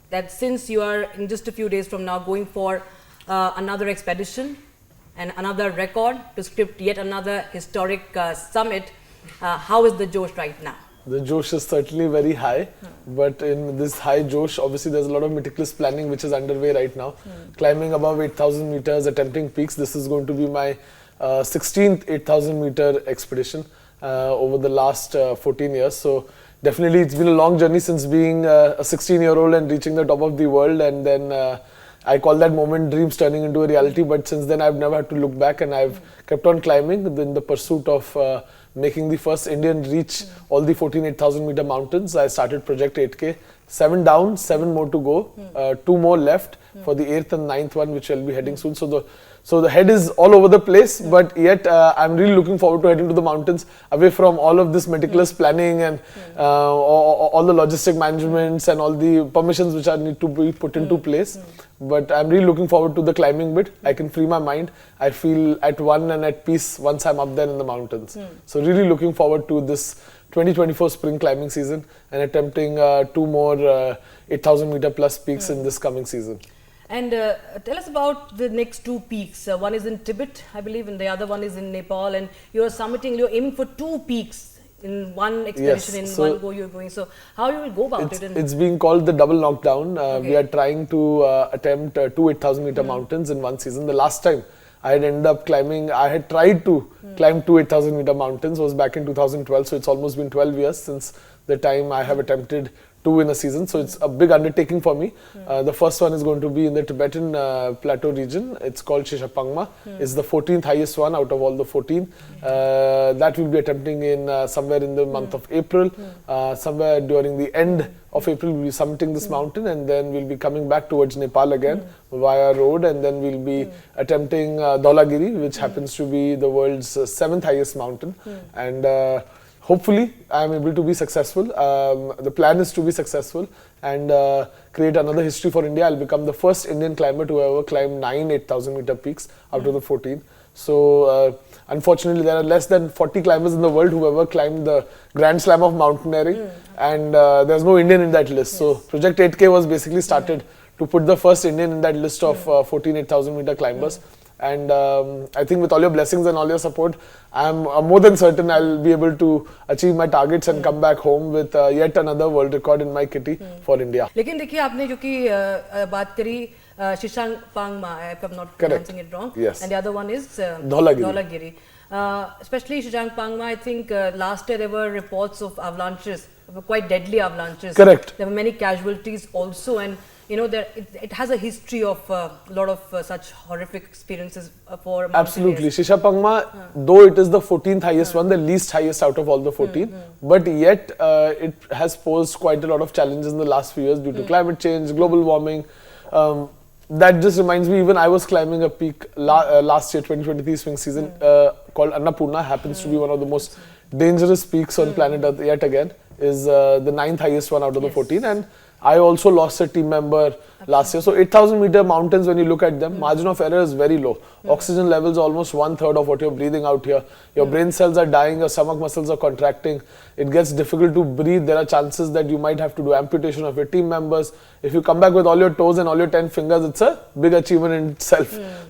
that since you are in just a few days from now going for another expedition and another record to script yet another historic summit, how is the Josh right now? The Josh is certainly very high, but in this high Josh, obviously there's a lot of meticulous planning which is underway right now. Climbing above 8,000 meters, attempting peaks. This is going to be my 16th 8,000 meter expedition over the last 14 years. So definitely it's been a long journey since being a 16-year-old and reaching the top of the world, and then I call that moment dreams turning into a reality. But since then I've never had to look back, and I've kept on climbing in the pursuit of making the first Indian reach all the 14 8,000 meter mountains. I started Project 8K, 7 down, 7 more to go, 2 more left for the 8th and 9th one, which I'll be heading soon. So the head is all over the place, but yet I'm really looking forward to heading to the mountains, away from all of this meticulous planning and all the logistic managements and all the permissions which need to be put into place. But I'm really looking forward to the climbing bit. I can free my mind. I feel at one and at peace once I'm up there in the mountains. So really looking forward to this 2024 spring climbing season and attempting 2 more 8,000 meter plus peaks in this coming season. And tell us about the next 2 peaks. One is in Tibet, I believe, and the other one is in Nepal. And you're summiting, you're aiming for 2 peaks in one expedition, in one go you're going. So how you will go about it? It's being called the double knockdown. We are trying to attempt 2 8,000 meter mountains in one season. The last time I had ended up climbing, I had tried to climb 2 8,000 meter mountains was back in 2012. So it's almost been 12 years since the time I have attempted 2 in a season. So it's a big undertaking for me. The first one is going to be in the Tibetan plateau region. It's called Shishapangma. It's the 14th highest one out of all the 14. That we'll be attempting in somewhere in the month of April. Somewhere during the end of April we'll be summiting this mountain, and then we'll be coming back towards Nepal again via road, and then we'll be attempting Dhaulagiri, which happens to be the world's 7th highest mountain. And hopefully I am able to be successful. The plan is to be successful and create another history for India. I'll become the first Indian climber to ever climb 9 8,000 meter peaks out of the 14. So unfortunately there are less than 40 climbers in the world who ever climbed the Grand Slam of mountaineering, and there's no Indian in that list. So Project 8K was basically started to put the first Indian in that list of 14 8,000 meter climbers. And I think with all your blessings and all your support, I'm more than certain I'll be able to achieve my targets and come back home with yet another world record in my kitty for India. लेकिन देखिए आपने जो कि बात करी Shishapangma, if I'm not pronouncing it wrong, and the other one is Dhaulagiri. Especially Shishapangma, I think last year there were reports of avalanches, quite deadly avalanches. Correct. There were many casualties also, and you know, it has a history of a lot of such horrific experiences for mountaineers. Absolutely. Shishapangma, though it is the 14th highest one, the least highest out of all the 14, but yet it has posed quite a lot of challenges in the last few years due to climate change, global warming. That just reminds me, even I was climbing a peak last year, 2023 spring season, called Annapurna. Happens to be one of the most dangerous peaks on planet Earth yet again. Is the 9th highest one out of the 14, and I also lost a team member last year. So 8,000 meter mountains, when you look at them, margin of error is very low. Oxygen levels almost 1/3 of what you're breathing out here. Your brain cells are dying, your stomach muscles are contracting. It gets difficult to breathe. There are chances that you might have to do amputation of your team members. If you come back with all your toes and all your 10 fingers, it's a big achievement in itself.